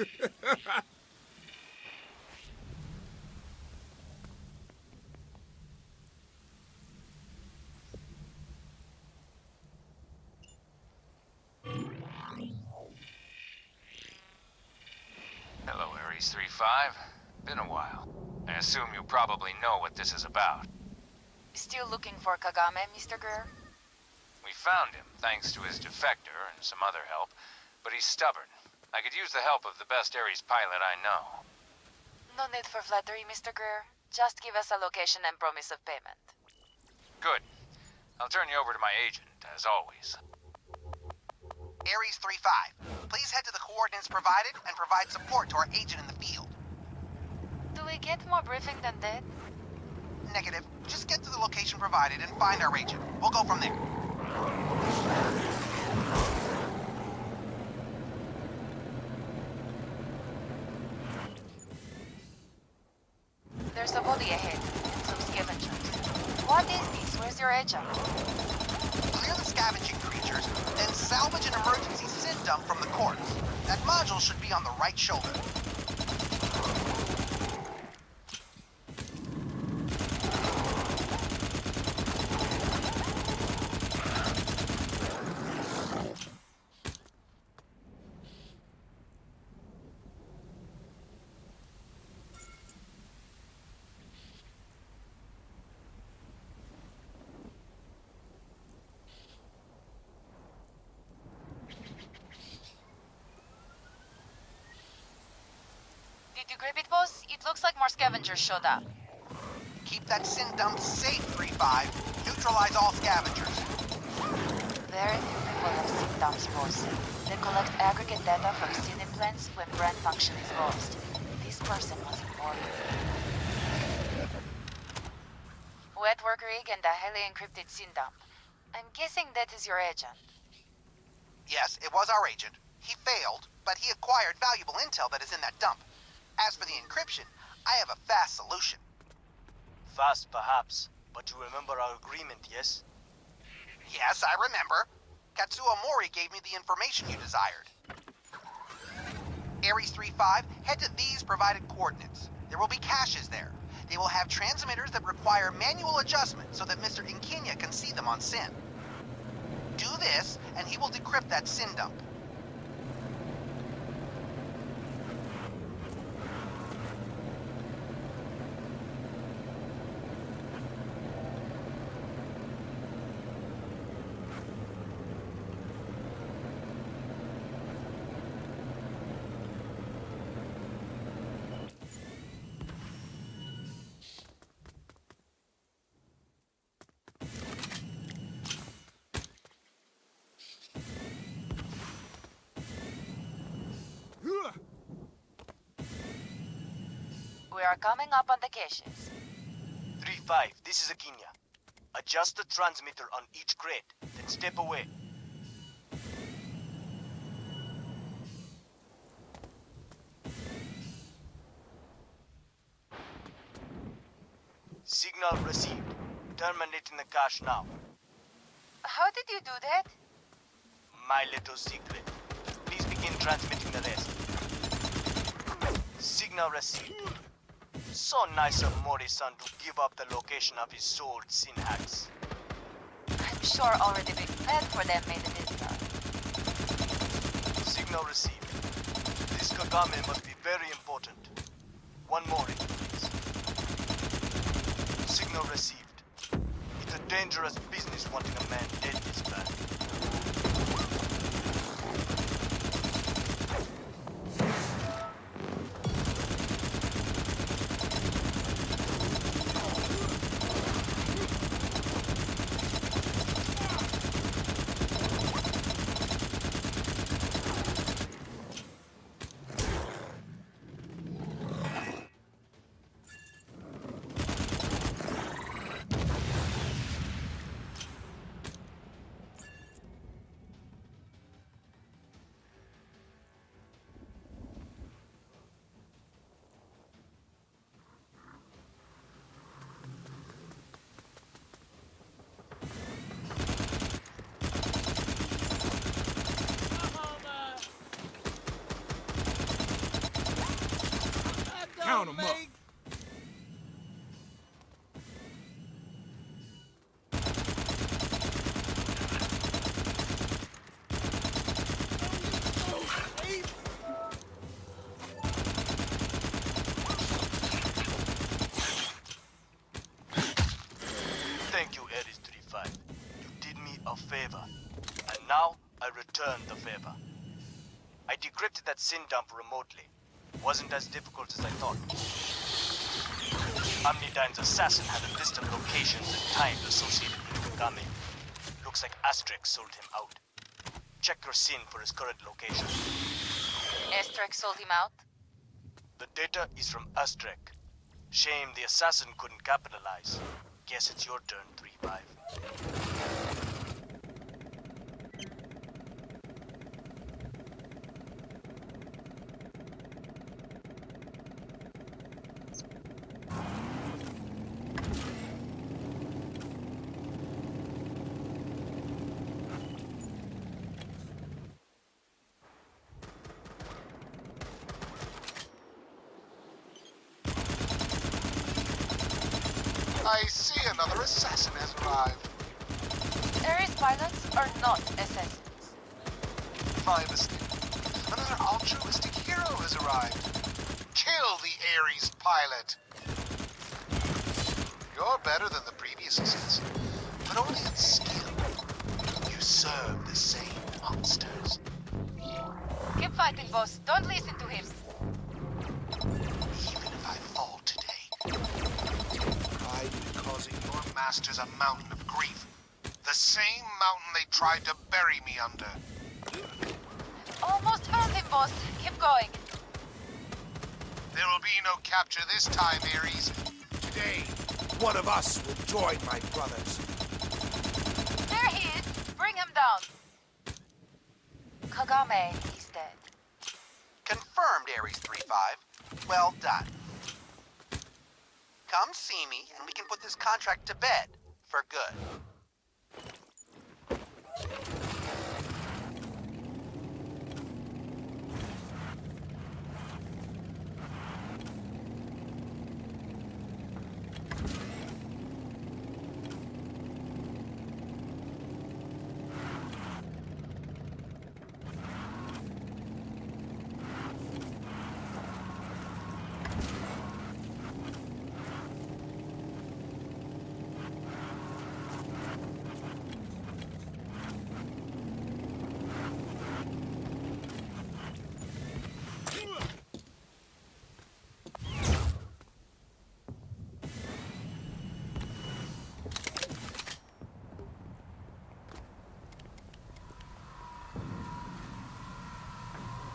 Hello, Ares 3-5. Been a while. I assume you probably know what this is about. Still looking for Kagame, Mr. Greer? We found him, thanks to his defector and some other help, but he's stubborn. I could use the help of the best Ares pilot I know. No need for flattery, Mr. Greer. Just give us a location and promise of payment. Good. I'll turn you over to my agent, as always. Ares 3-5, please head to the coordinates provided and provide support to our agent in the field. Do we get more briefing than that? Negative. Just get to the location provided and find our agent. We'll go from there. There's a body ahead, and some scavengers. What is this? Where's your agent? Clear the scavenging creatures, then salvage an emergency sin dump from the corpse. That module should be on the right shoulder. Did you grab it, boss? It looks like more scavengers showed up. Keep that sin dump safe, 3-5. Neutralize all scavengers. Very few people have sin dumps, boss. They collect aggregate data from sin implants when brain function is lost. This person was important. Wet work rig and a highly encrypted sin dump. I'm guessing that is your agent. Yes, it was our agent. He failed, but he acquired valuable intel that is in that dump. As for the encryption, I have a fast solution. Fast, perhaps, but you remember our agreement, yes? Yes, I remember. Katsuo Mori gave me the information you desired. Ares 3-5, head to these provided coordinates. There will be caches there. They will have transmitters that require manual adjustment so that Mr. Inkinya can see them on Sin. Do this, and he will decrypt that Sin dump. We are coming up on the caches. 3-5, this is Akinya. Adjust the transmitter on each crate, then step away. Signal received. Terminating the cache now. How did you do that? My little secret. Please begin transmitting the rest. Signal received. So nice of Mori-san to give up the location of his sold sin hacks. I'm sure already big fan for them made it this time. Signal received. This Kagame must be very important. One more, please. Signal received. It's a dangerous business wanting a man dead this bad. Count 'em up. Thank you, Ares 35. You did me a favor. And now, I return the favor. I decrypted that sin dump remotely. Wasn't as difficult as I thought. Omnidyne's assassin had a list of locations and times associated with Kagame. Looks like Asterix sold him out. Check your sin for his current location. Asterix sold him out? The data is from Asterix. Shame the assassin couldn't capitalize. Guess it's your turn, 3-5. I see another assassin has arrived. ARES pilots are not assassins. My mistake. Another altruistic hero has arrived. Kill the ARES pilot. You're better than the previous assassin, but only in skill. You serve the same monsters. Keep fighting, boss. Don't listen to him. Even if I fall today, I'd be causing your masters a mountain of grief. The same mountain they tried to bury me under. Almost found him, boss. Keep going. There will be no capture this time, Ares. Today, one of us will join my brothers. There he is. Bring him down. Kagame is dead. Confirmed, Ares 3-5. Well done. Come see me, and we can put this contract to bed. For good.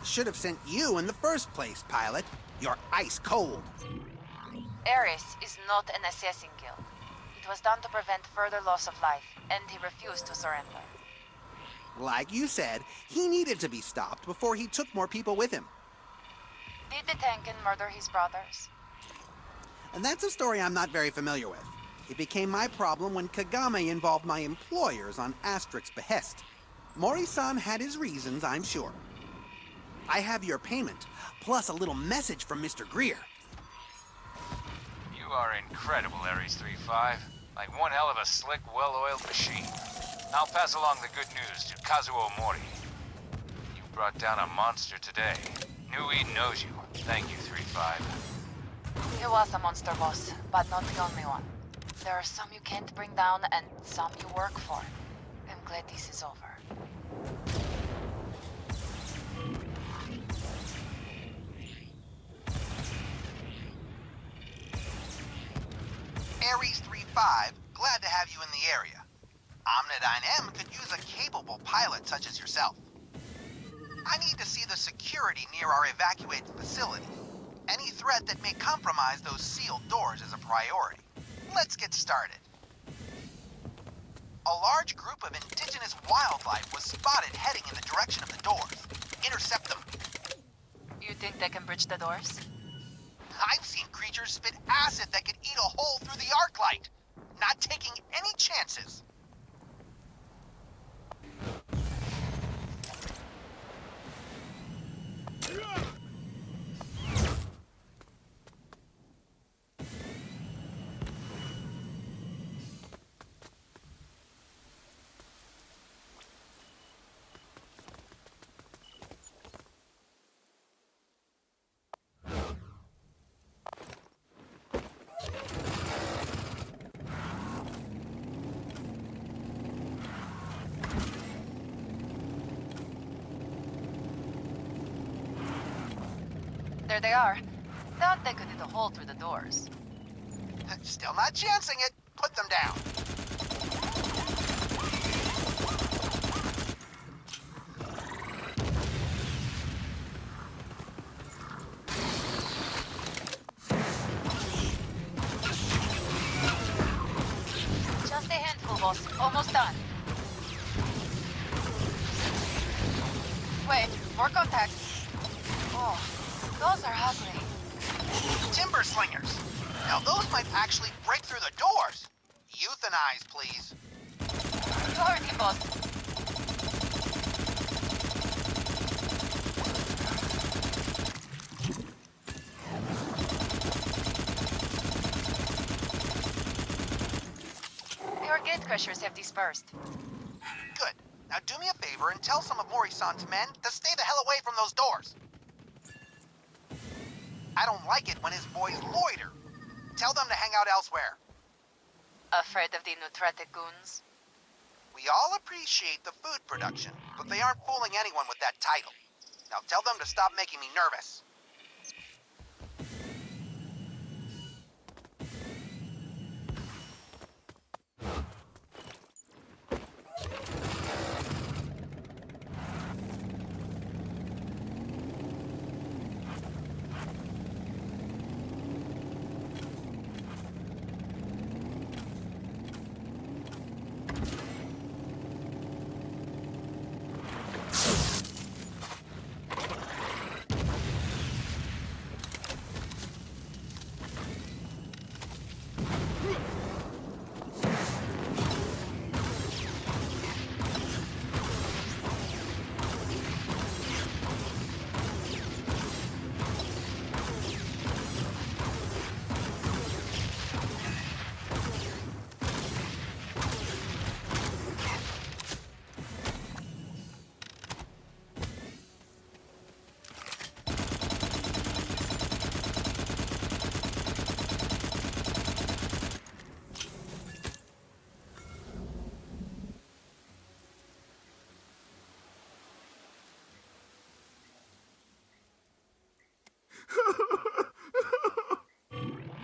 Should have sent you in the first place, pilot. You're ice cold. ARES is not an assassin guild. It was done to prevent further loss of life, and he refused to surrender. Like you said, he needed to be stopped before he took more people with him. Did the Tengen murder his brothers? And that's a story I'm not very familiar with. It became my problem when Kagame involved my employers on Asterix's behest. Mori-san had his reasons, I'm sure. I have your payment, plus a little message from Mr. Greer. You are incredible, Ares 3-5. Like one hell of a slick, well-oiled machine. I'll pass along the good news to Kazuo Mori. You brought down a monster today. New Eden knows you. Thank you, 3-5. He was a monster, boss, but not the only one. There are some you can't bring down and some you work for. I'm glad this is over. Ares 3-5, glad to have you in the area. Omnidyne M could use a capable pilot such as yourself. I need to see the security near our evacuated facility. Any threat that may compromise those sealed doors is a priority. Let's get started. A large group of indigenous wildlife was spotted heading in the direction of the doors. Intercept them. You think they can breach the doors? I've seen creatures spit acid that could eat a hole through the arc light. Not taking any chances. There they are. Thought they could hit a hole through the doors. Still not chancing it. Put them down. Just a handful, boss. Almost done. Wait, more contacts. Oh, those are ugly. Timber slingers. Now those might actually break through the doors. Euthanize, please. Priority, boss. Your gate crushers have dispersed. Good. Now do me a favor and tell some of Mori-san's men to stay the hell away from those doors. I don't like it when his boys loiter. Tell them to hang out elsewhere. Afraid of the Nutrate goons? We all appreciate the food production, but they aren't fooling anyone with that title. Now tell them to stop making me nervous.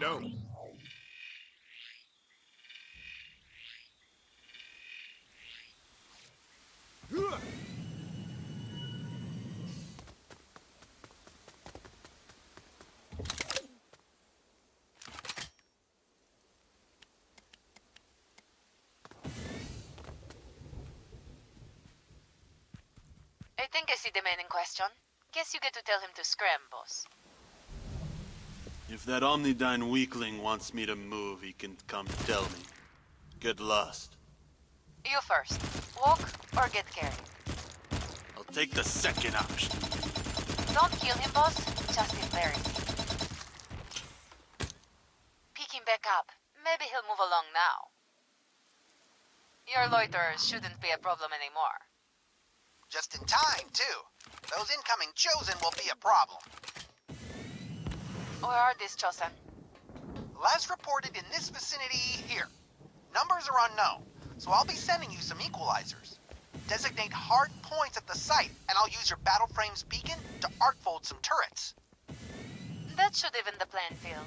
No. I think I see the man in question. Guess you get to tell him to scram, boss. If that Omnidyne weakling wants me to move, he can come tell me. Get lost. You first. Walk or get carried. I'll take the second option. Don't kill him, boss. Just embarrass him. Pick him back up. Maybe he'll move along now. Your loiterers shouldn't be a problem anymore. Just in time, too. Those incoming Chosen will be a problem. Where are these Chosen? Last reported in this vicinity here. Numbers are unknown, so I'll be sending you some equalizers. Designate hard points at the site, and I'll use your battle frame's beacon to arc-fold some turrets. That should even the playing field.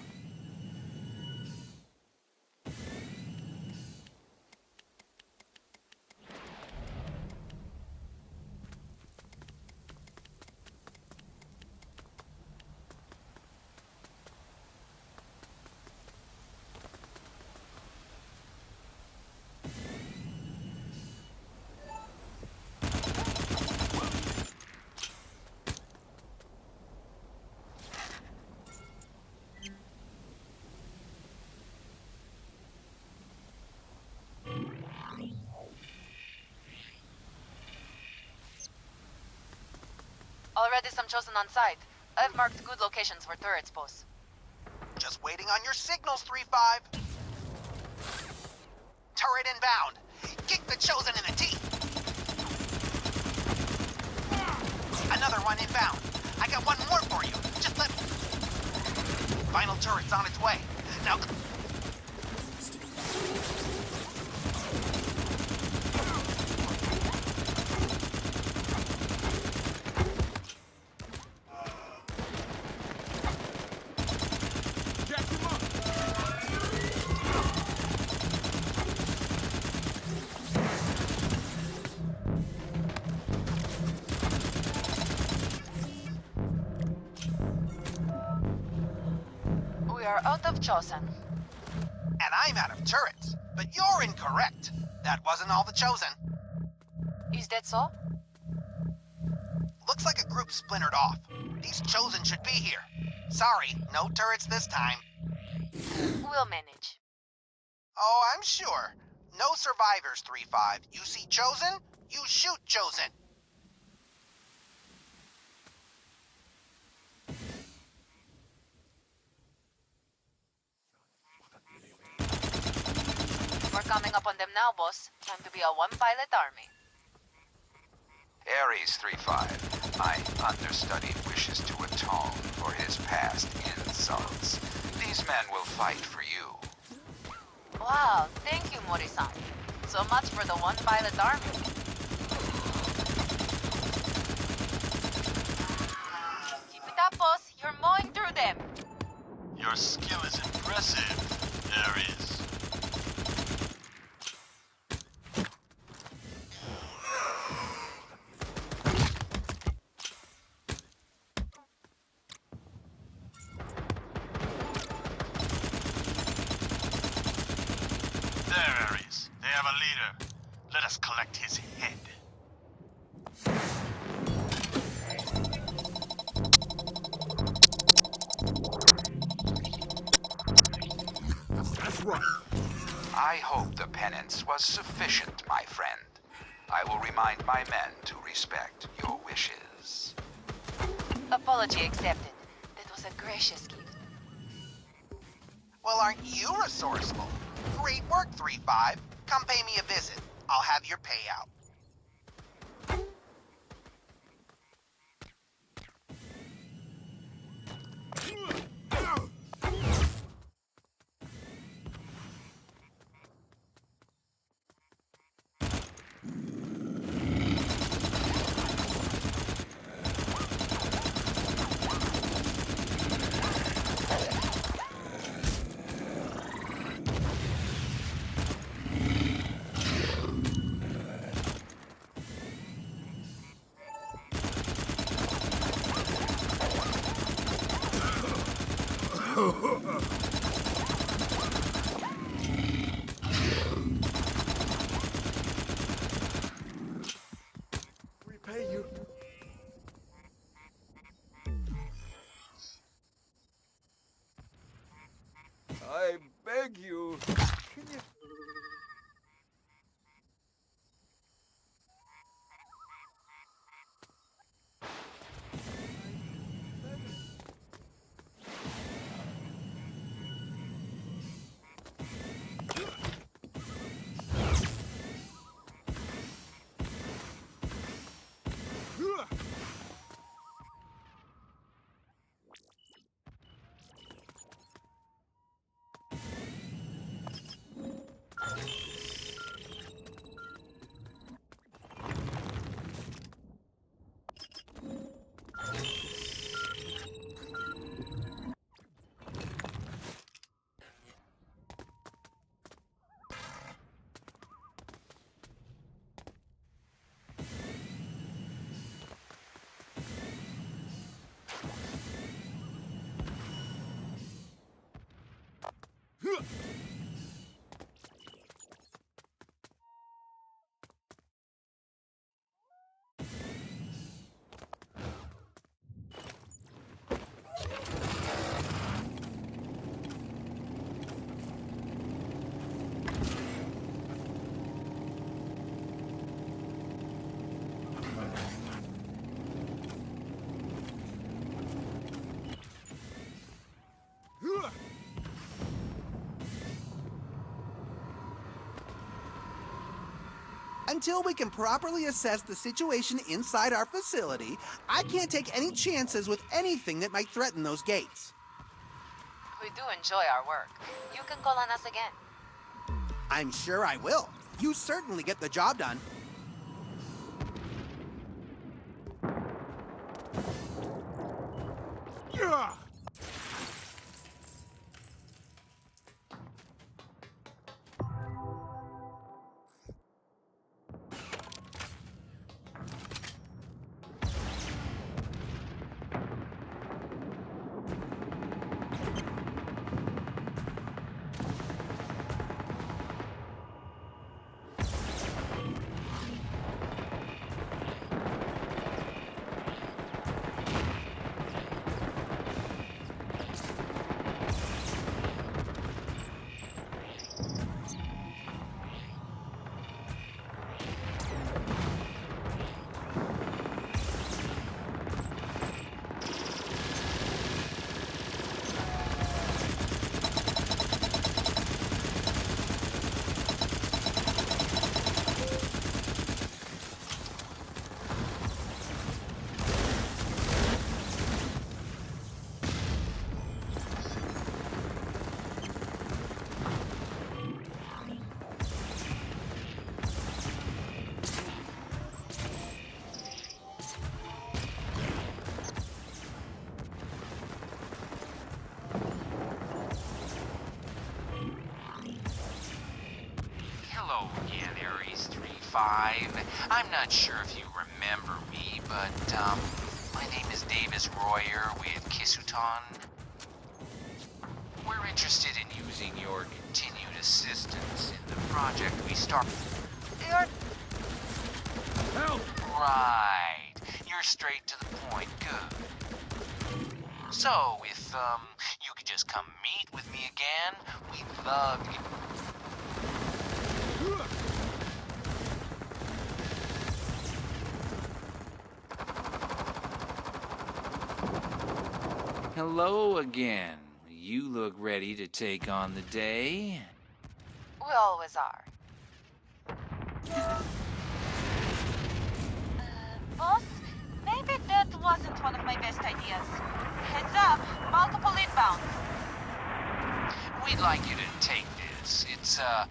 Already some Chosen on site. I've marked good locations for turrets, boss. Just waiting on your signals, 3-5. Turret inbound. Kick the Chosen in the teeth. Another one inbound. I got one more for you. Just let... Final turret's on its way. Now... We are out of Chosen. And I'm out of turrets. But you're incorrect. That wasn't all the Chosen. Is that so? Looks like a group splintered off. These Chosen should be here. Sorry, no turrets this time. We'll manage. Oh, I'm sure. No survivors, 3-5. You see Chosen, you shoot Chosen. We're coming up on them now, boss. Time to be a one-pilot army. ARES 3-5. My understudy wishes to atone for his past insults. These men will fight for you. Wow, thank you, Mori-san. So much for the one-pilot army. Keep it up, boss. You're mowing through them. Your skill is impressive, ARES. There, ARES. They have a leader. Let us collect his head. That's right. I hope the penance was sufficient, my friend. I will remind my men to respect your wishes. Apology accepted. That was a gracious gift. Well, aren't you resourceful? Great work, 3-5. Come pay me a visit. I'll have your payout. Repay you. I beg you. Can you... Until we can properly assess the situation inside our facility, I can't take any chances with anything that might threaten those gates. We do enjoy our work. You can call on us again. I'm sure I will. You certainly get the job done. 3-5. I'm not sure if you remember me, but, my name is Davis Royer with Kisuton. We're interested in using your continued assistance in the project we started. You're... Help! Right. You're straight to the point. Good. So, if, you could just come meet with me again, we'd love to get... Hello again. You look ready to take on the day? We always are. Boss? Maybe that wasn't one of my best ideas. Heads up, multiple inbound. We'd like you to take this. It's a,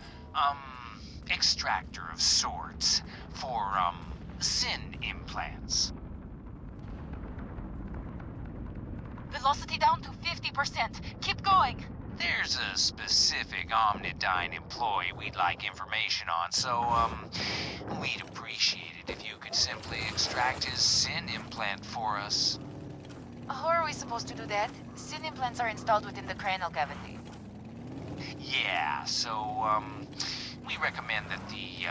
extractor of sorts for, sin implants. Velocity down to 50%. Keep going. There's a specific Omnidyne employee we'd like information on, so, we'd appreciate it if you could simply extract his sin implant for us. How are we supposed to do that? Sin implants are installed within the cranial cavity. Yeah, so, we recommend that the,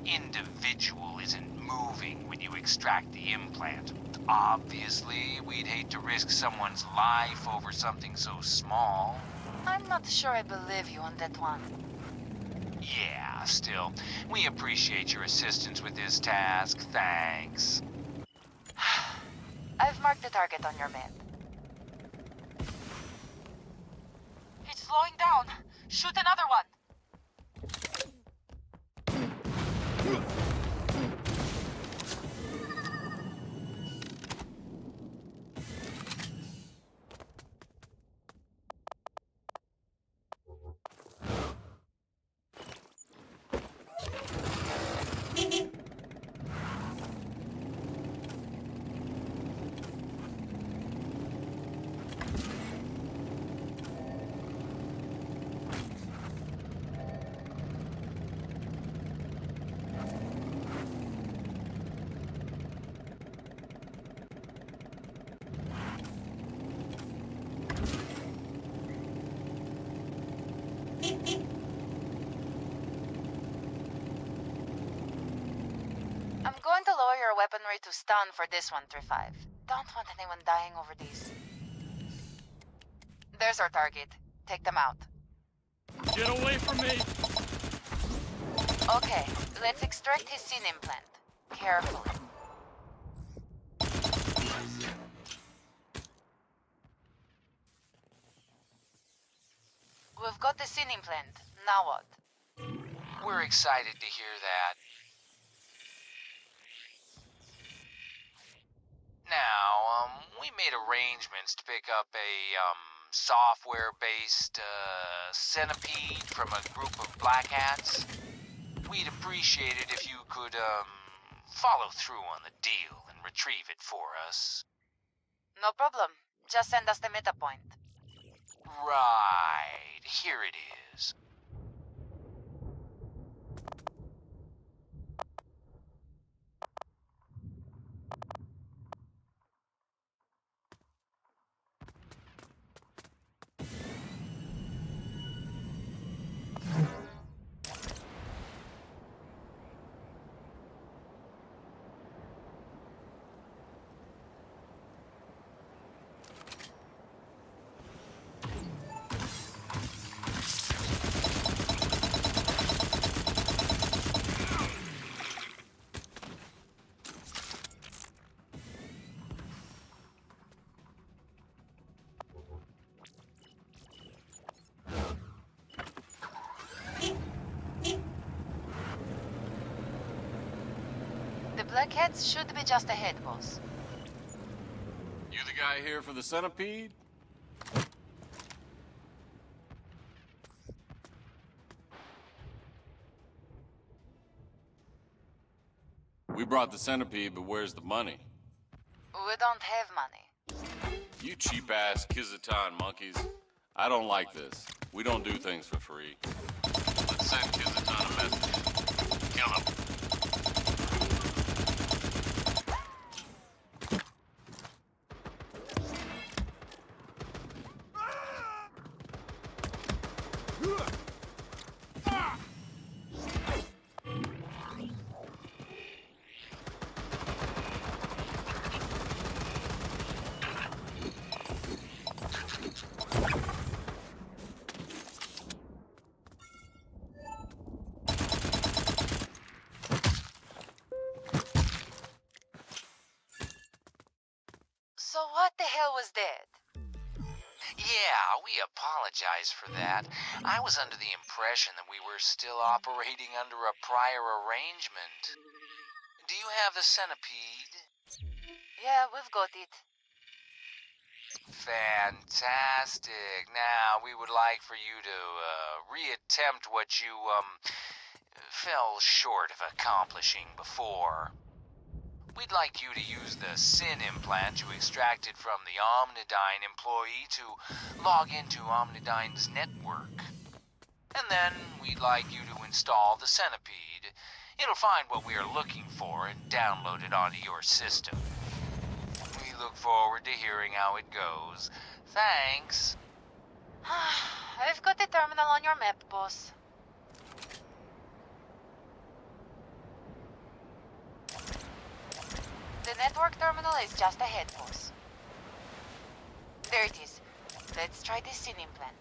individual isn't moving when you extract the implant. Obviously, we'd hate to risk someone's life over something so small. I'm not sure I believe you on that one. Yeah, still, we appreciate your assistance with this task. Thanks. I've marked the target on your map. It's slowing down. Shoot another one. I'm going to lower your weaponry to stun for this one, 3-5. Don't want anyone dying over these. There's our target. Take them out. Get away from me! Okay, let's extract his sin implant. Carefully. We've got the sin implant. Now what? We're excited to hear that. Now, we made arrangements to pick up a, software-based, centipede from a group of black hats. We'd appreciate it if you could, follow through on the deal and retrieve it for us. No problem. Just send us the meta point. Right. Here it is. Blackheads should be just ahead, boss. You the guy here for the centipede? We brought the centipede, but where's the money? We don't have money. You cheap-ass Kisuton monkeys. I don't like this. We don't do things for free. Let's send Kisuton a message. Kill him. Yeah, we apologize for that. I was under the impression that we were still operating under a prior arrangement. Do you have the centipede? Yeah, we've got it. Fantastic. Now, we would like for you to reattempt what you, fell short of accomplishing before. We'd like you to use the SIN implant you extracted from the Omnidyne employee to log into Omnidyne's network. And then we'd like you to install the centipede. It'll find what we are looking for and download it onto your system. We look forward to hearing how it goes. Thanks. I've got the terminal on your map, boss. The network terminal is just ahead, boss. There it is. Let's try the SIN implant.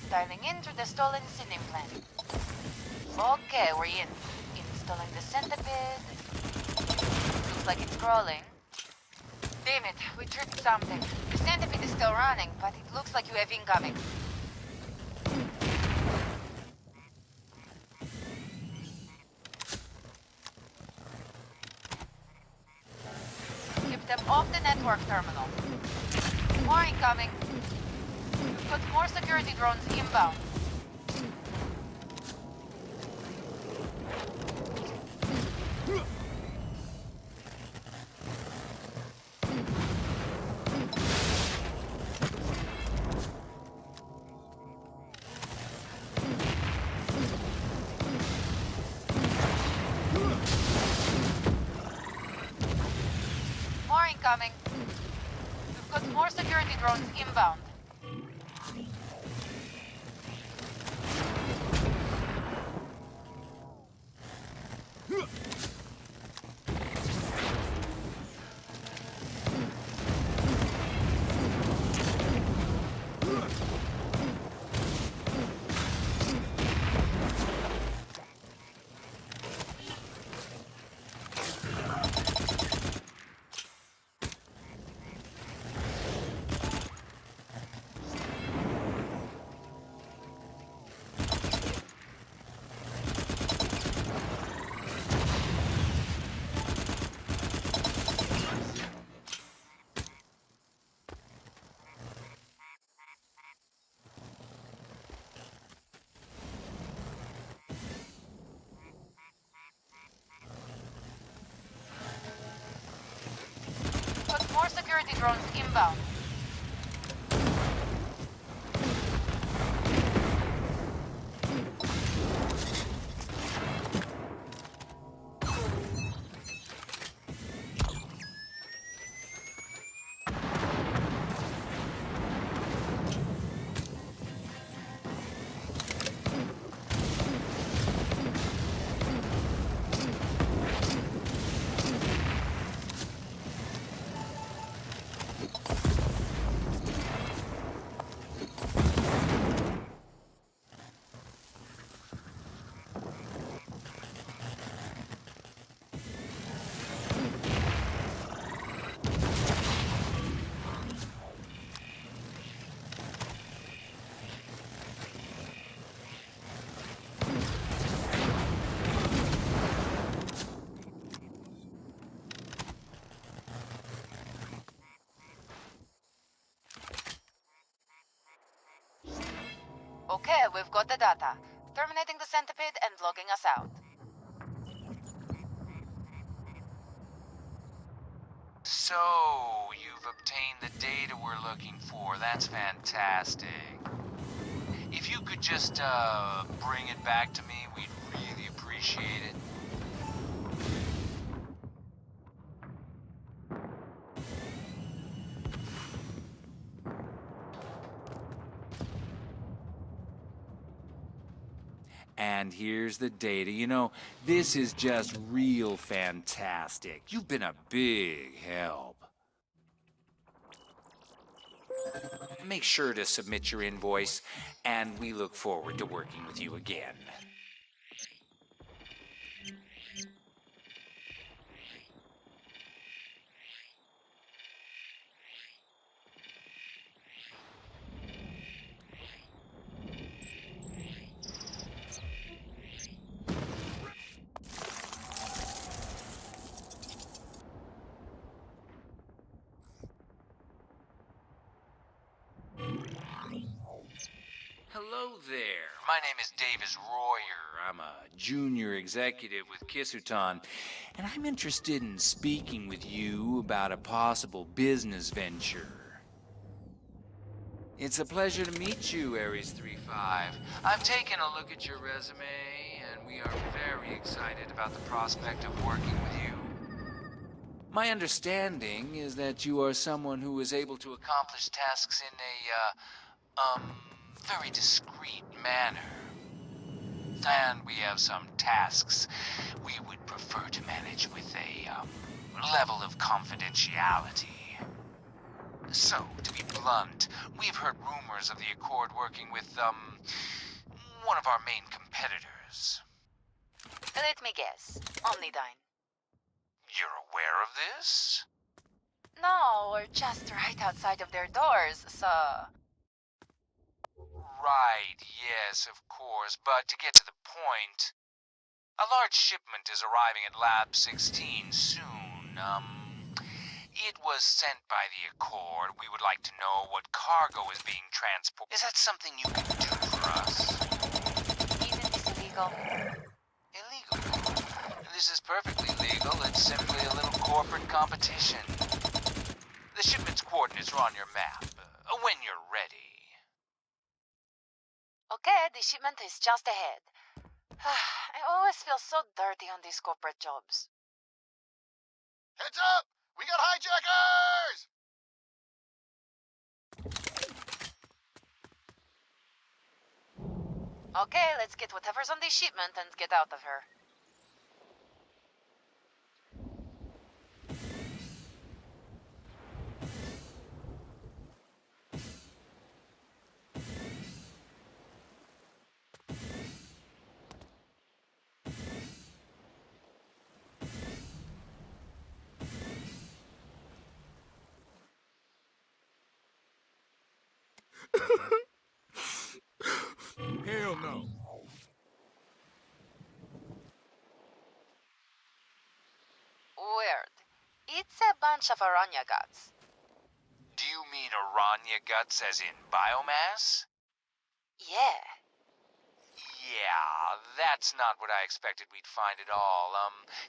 Dialing in through the stolen SIN implant. Okay, we're in. Installing the centipede. Looks like it's crawling. Damn it, we tripped something. The centipede is still running, but it looks like you have incoming. Keep them off the network terminal. More incoming. We've got more security drones inbound. More incoming. We've got more security drones inbound. More security drones inbound. Okay, we've got the data. Terminating the centipede and logging us out. So, you've obtained the data we're looking for. That's fantastic. If you could just, bring it back to me, we'd really appreciate it. And here's the data. You know, this is just real fantastic. You've been a big help. Make sure to submit your invoice, and we look forward to working with you again. Hello there. My name is Davis Royer. I'm a junior executive with Kisuton, and I'm interested in speaking with you about a possible business venture. It's a pleasure to meet you, ARES 3-5. I've taken a look at your resume, and we are very excited about the prospect of working with you. My understanding is that you are someone who is able to accomplish tasks in a, very discreet manner. And we have some tasks we would prefer to manage with a, level of confidentiality. So, to be blunt, we've heard rumors of the Accord working with, one of our main competitors. Let me guess. Omnidyne. You're aware of this? No, we're just right outside of their doors, so... Right, yes, of course, but to get to the point, a large shipment is arriving at Lab 16 soon. It was sent by the Accord. We would like to know what cargo is being transported. Is that something you can do for us? Isn't this illegal? Illegal? This is perfectly legal. It's simply a little corporate competition. The shipment's coordinates are on your map. When you're ready. Okay, the shipment is just ahead. I always feel so dirty on these corporate jobs. Heads up! We got hijackers! Okay, let's get whatever's on the shipment and get out of her. Hell no. Weird. It's a bunch of Aranha guts. Do you mean Aranha guts as in biomass? Yeah. Yeah, that's not what I expected we'd find at all.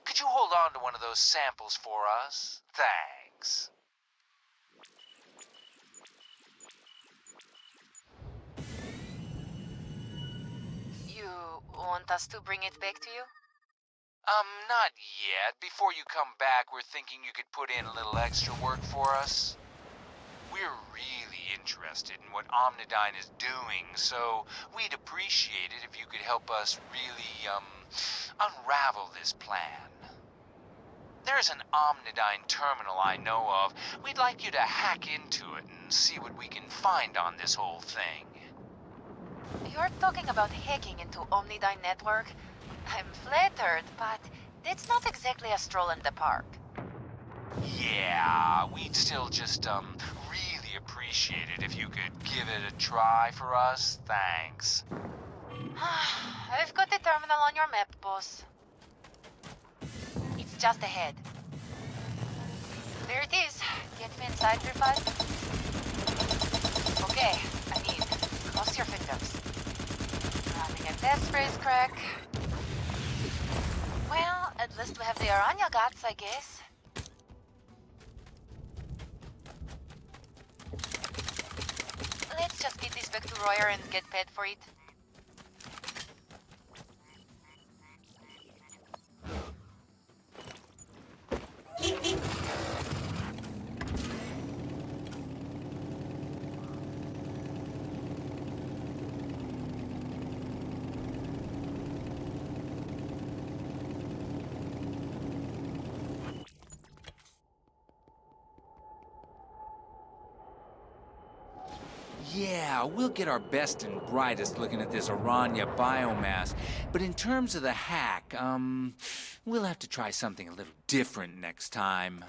Could you hold on to one of those samples for us? Thanks. You want us to bring it back to you? Not yet. Before you come back, we're thinking you could put in a little extra work for us. We're really interested in what Omnidyne is doing, so we'd appreciate it if you could help us really, unravel this plan. There's an Omnidyne terminal I know of. We'd like you to hack into it and see what we can find on this whole thing. You're talking about hacking into Omnidyne network? I'm flattered, but it's not exactly a stroll in the park. Yeah, we'd still just, really appreciate it if you could give it a try for us. Thanks. I've got the terminal on your map, boss. It's just ahead. There it is. Get me inside, 3-5. Okay, I mean, cross your fingers. Running a test race crack. Well, at least we have the Aranha guts, I guess. Let's just get this back to Royer and get paid for it. Yeah, we'll get our best and brightest looking at this Aranha biomass. But in terms of the hack, we'll have to try something a little different next time.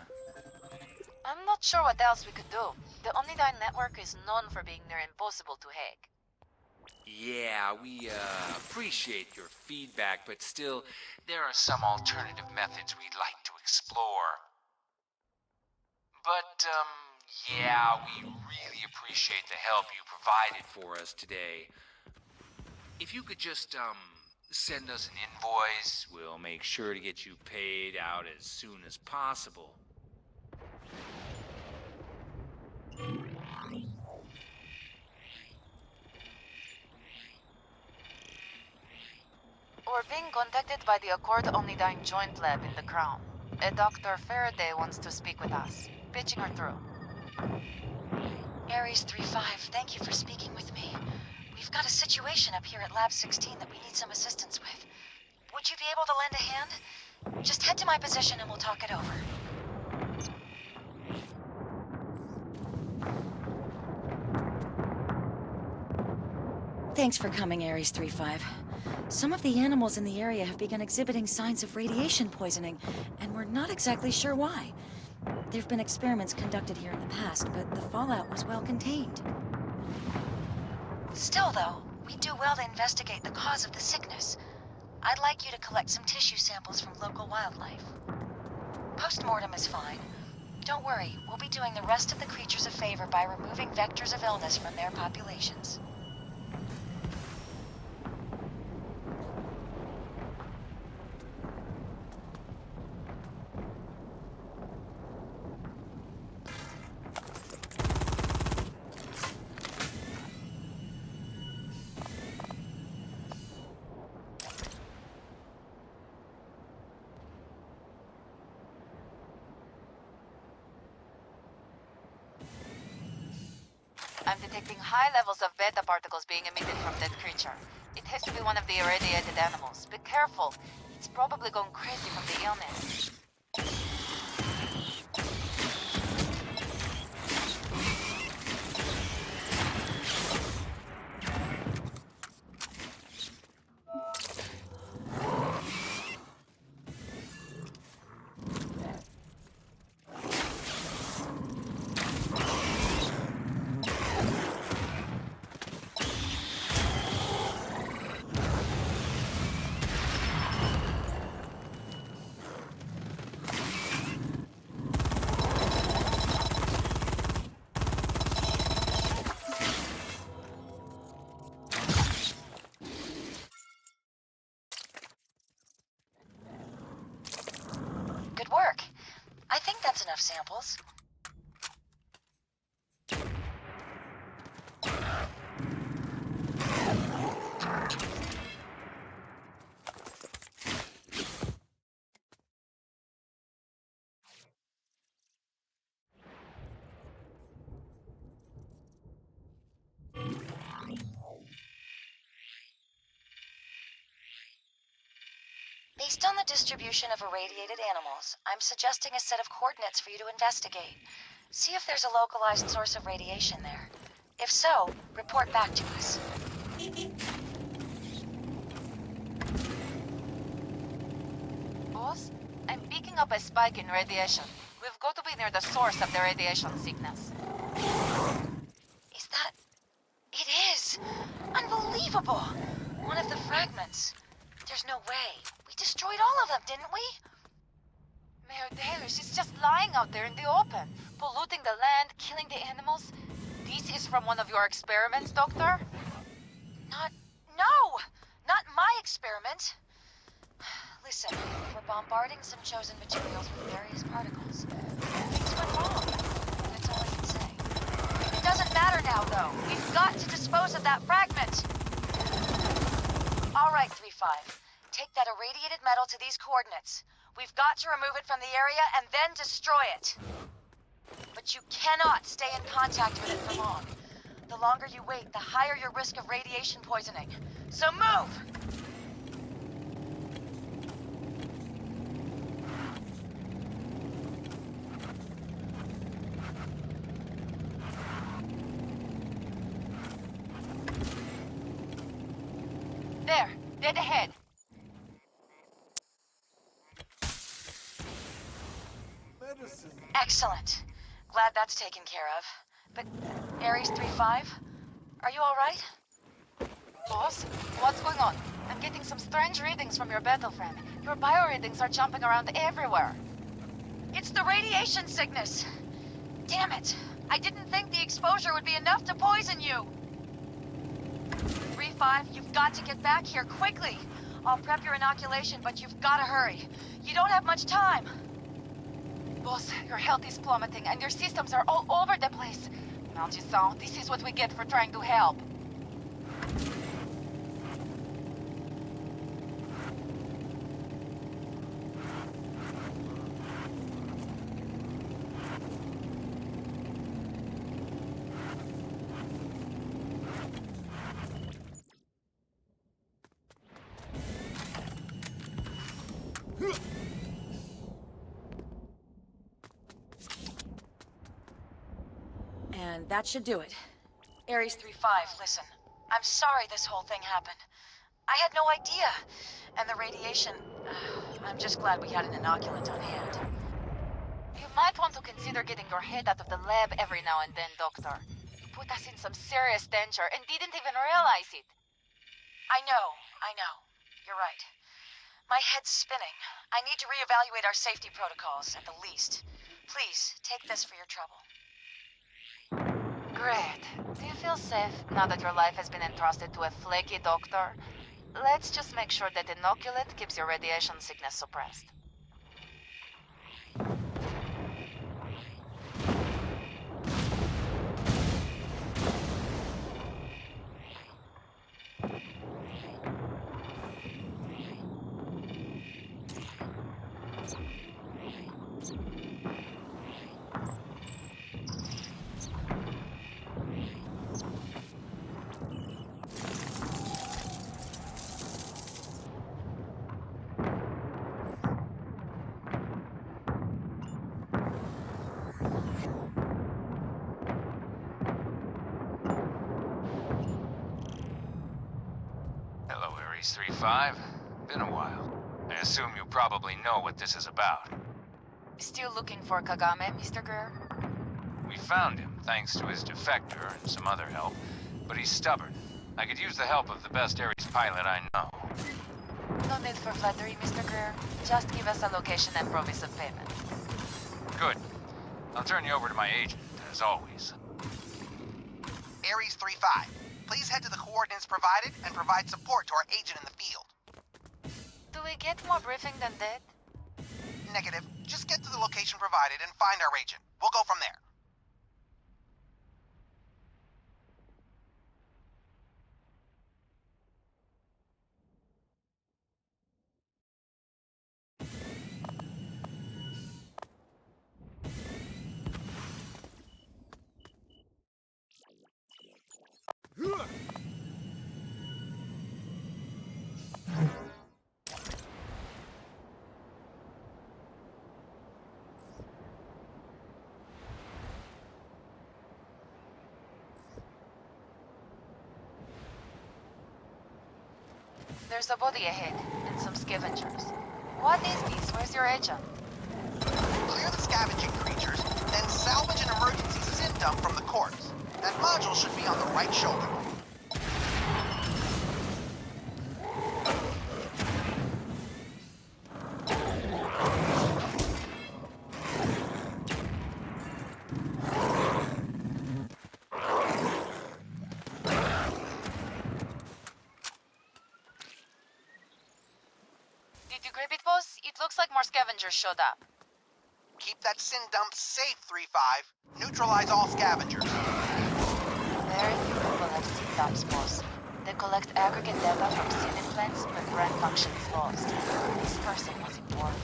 I'm not sure what else we could do. The Omnidyne network is known for being near impossible to hack. Yeah, we appreciate your feedback, but still, there are some alternative methods we'd like to explore. But, yeah, we really appreciate the help you provided for us today. If you could just, send us an invoice, we'll make sure to get you paid out as soon as possible. We're being contacted by the Accord Omnidyne Joint Lab in the Crown. A Dr. Faraday wants to speak with us. Pitching her through. Ares 3-5, thank you for speaking with me. We've got a situation up here at Lab 16 that we need some assistance with. Would you be able to lend a hand? Just head to my position and we'll talk it over. Thanks for coming, Ares 3-5. Some of the animals in the area have begun exhibiting signs of radiation poisoning, and we're not exactly sure why. There have been experiments conducted here in the past, but the fallout was well contained. Still, though, we'd do well to investigate the cause of the sickness. I'd like you to collect some tissue samples from local wildlife. Post-mortem is fine. Don't worry, we'll be doing the rest of the creatures a favor by removing vectors of illness from their populations. I'm detecting high levels of beta particles being emitted from that creature. It has to be one of the irradiated animals. Be careful. It's probably gone crazy from the illness. Good work. I think that's enough samples. Based on the distribution of irradiated animals, I'm suggesting a set of coordinates for you to investigate. See if there's a localized source of radiation there. If so, report back to us. Boss, I'm picking up a spike in radiation. We've got to be near the source of the radiation sickness. Is that... It is! Unbelievable! One of the fragments. There's no way. We destroyed all of them, didn't we? Mayor Taylor, she's just lying out there in the open, polluting the land, killing the animals. This is from one of your experiments, Doctor? No! Not my experiment! Listen, we're bombarding some chosen materials with various particles. Things went wrong. That's all I can say. It doesn't matter now, though. We've got to dispose of that fragment! All right, 3-5. Take that irradiated metal to these coordinates. We've got to remove it from the area and then destroy it. But you cannot stay in contact with it for long. The longer you wait, the higher your risk of radiation poisoning. So move! Dead ahead. Excellent. Glad that's taken care of. But, Ares 3-5? Are you alright? Boss, what's going on? I'm getting some strange readings from your battle friend. Your bio-readings are jumping around everywhere. It's the radiation sickness! Damn it! I didn't think the exposure would be enough to poison you! 3-5, you've got to get back here quickly! I'll prep your inoculation, but you've got to hurry. You don't have much time! Boss, your health is plummeting and your systems are all over the place. Maldição, this is what we get for trying to help. And that should do it. Ares 3-5, listen. I'm sorry this whole thing happened. I had no idea. And the radiation... I'm just glad we had an inoculant on hand. You might want to consider getting your head out of the lab every now and then, Doctor. You put us in some serious danger and didn't even realize it. I know. You're right. My head's spinning. I need to reevaluate our safety protocols, at the least. Please, take this for your trouble. Great. Do you feel safe now that your life has been entrusted to a flaky doctor? Let's just make sure that inoculate keeps your radiation sickness suppressed. Hello, Ares 3-5. Been a while. I assume you probably know what this is about. Still looking for Kagame, Mr. Greer? We found him, thanks to his defector and some other help, but he's stubborn. I could use the help of the best Ares pilot I know. No need for flattery, Mr. Greer. Just give us a location and promise of payment. Good. I'll turn you over to my agent, as always. Ares 3-5, please head to the coordinates provided and provide support to our agent in the field. Do we get more briefing than that? Negative. Just get to the location provided and find our agent. We'll go from there. There's a body ahead, and some scavengers. What is this? Where's your agent? Clear the scavenging creatures, then salvage an emergency sin dump from the corpse. That module should be on the right shoulder. Did you grab it, boss? It looks like more scavengers showed up. Keep that sin dump safe, 3-5. Neutralize all scavengers. Very few people have sin dumps, boss. They collect aggregate data from sin implants when brain function is lost. This person was important.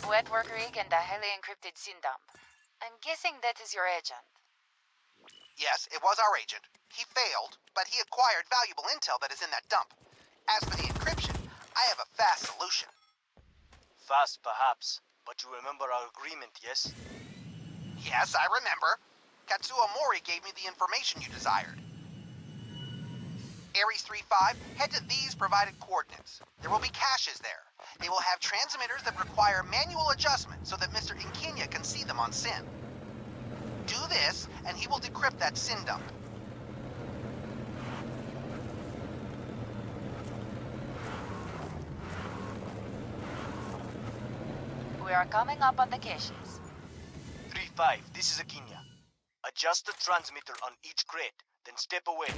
Wet work rig and a highly encrypted sin dump. I'm guessing that is your agent. Yes, it was our agent. He failed, but he acquired valuable intel that is in that dump. As for the encryption, I have a fast solution. Fast, perhaps, but you remember our agreement, yes? Yes, I remember. Katsuo Mori gave me the information you desired. ARES 3-5, head to these provided coordinates. There will be caches there. They will have transmitters that require manual adjustment so that Mr. Inkinya can see them on SIN. Do this, and he will decrypt that SIN dump. We are coming up on the caches. 3-5, this is Akinya. Adjust the transmitter on each crate, then step away.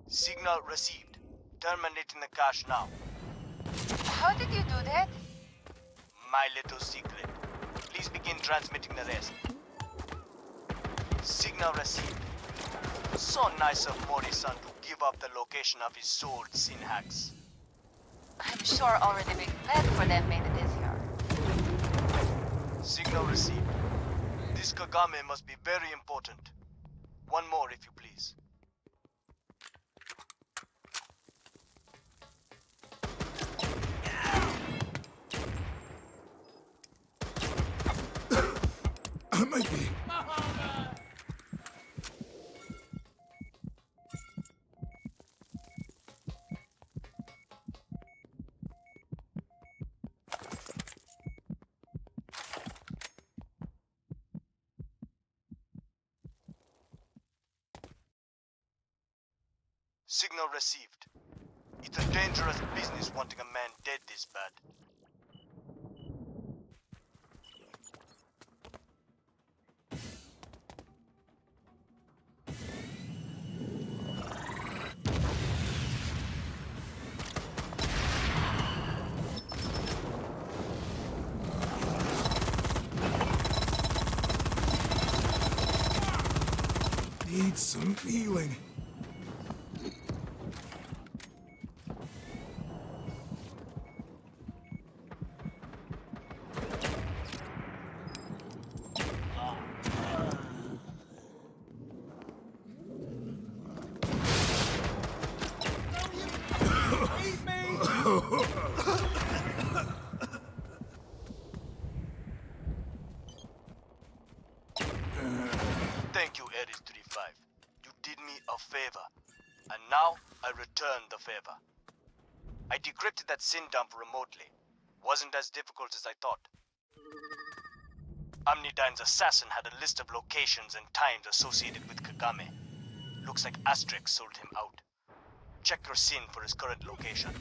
Signal received. Terminating the cache now. How did you do that? My little secret. Please begin transmitting the rest. Signal received. So nice of Mori-san to give up the location of his sold sin hacks. I'm sure already big plan for them made it easier. Signal received. This Kagame must be very important. One more, if you please. Might be. Signal received. It's a dangerous business wanting a man dead this bad. Need some healing. Thank you, ARES 3-5. You did me a favor. And now, I return the favor. I decrypted that SIN dump remotely. Wasn't as difficult as I thought. Omnidyne's assassin had a list of locations and times associated with Kagame. Looks like Asterix sold him out. Check your SIN for his current location.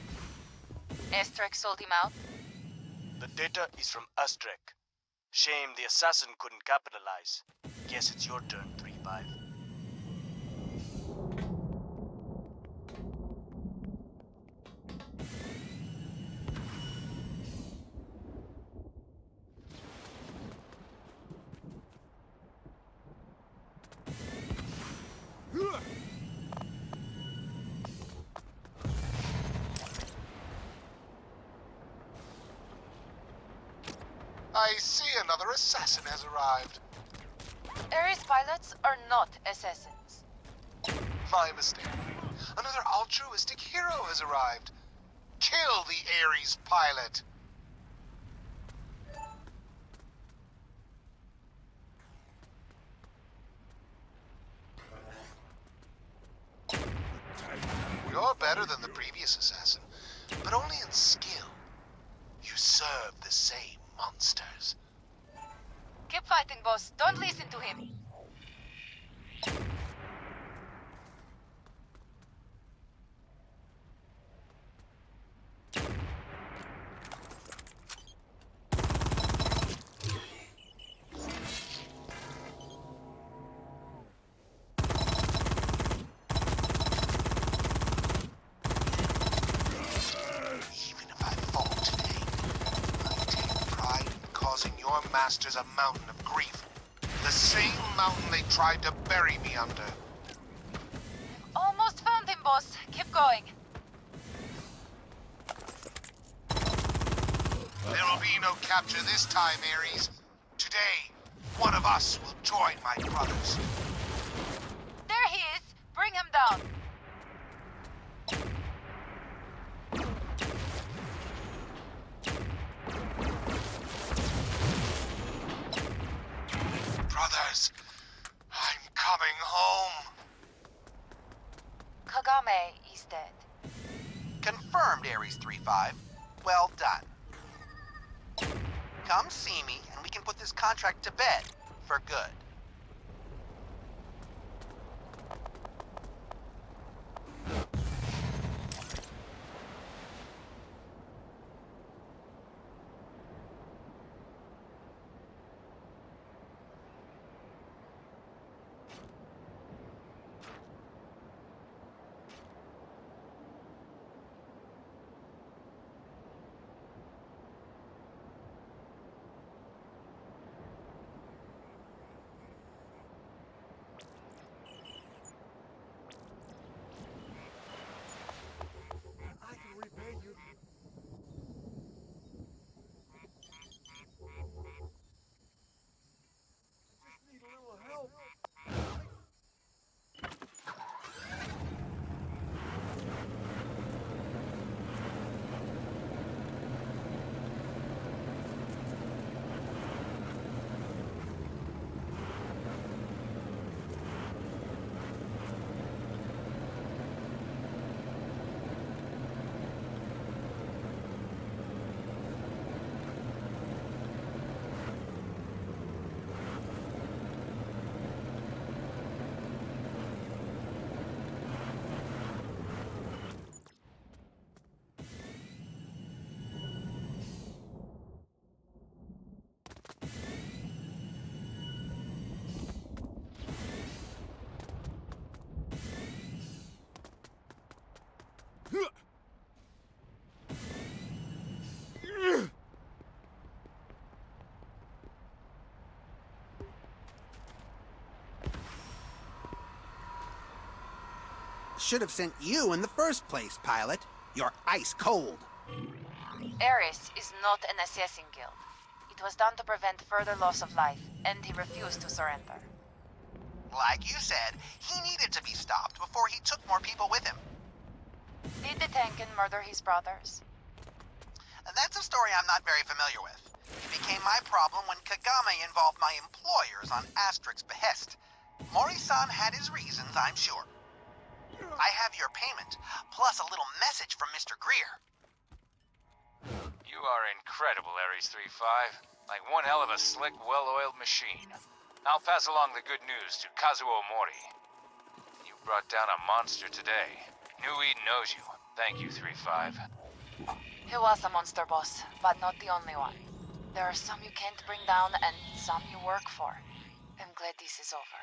Asterix sold him out? The data is from Asterix. Shame the assassin couldn't capitalize. Guess it's your turn, 3-5. I see another assassin has arrived. ARES pilots are not assassins. My mistake. Another altruistic hero has arrived. Kill the ARES pilot. You're better than the previous assassin, but only in skill. You serve the same monsters. Keep fighting, boss. Don't listen to him. your masters a mountain of grief. The same mountain they tried to bury me under. Almost found him, boss. Keep going. There will be no capture this time, Ares. Today, one of us will join my brothers. There he is. Bring him down. Brothers, I'm coming home. Kagame is dead. Confirmed, Ares 3-5. Well done. Come see me, and we can put this contract to bed for good. Should have sent you in the first place, pilot. You're ice cold. ARES is not an assassin guild. It was done to prevent further loss of life, and he refused to surrender. Like you said, he needed to be stopped before he took more people with him. Did the Tenken murder his brothers? That's a story I'm not very familiar with. It became my problem when Kagame involved my employers on Asterix's behest. Mori-san had his reasons, I'm sure. I have your payment, plus a little message from Mr. Greer. You are incredible, Ares 3-5. Like one hell of a slick, well-oiled machine. I'll pass along the good news to Kazuo Mori. You brought down a monster today. New Eden knows you. Thank you, 3-5. He was a monster, boss, but not the only one. There are some you can't bring down and some you work for. I'm glad this is over.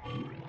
You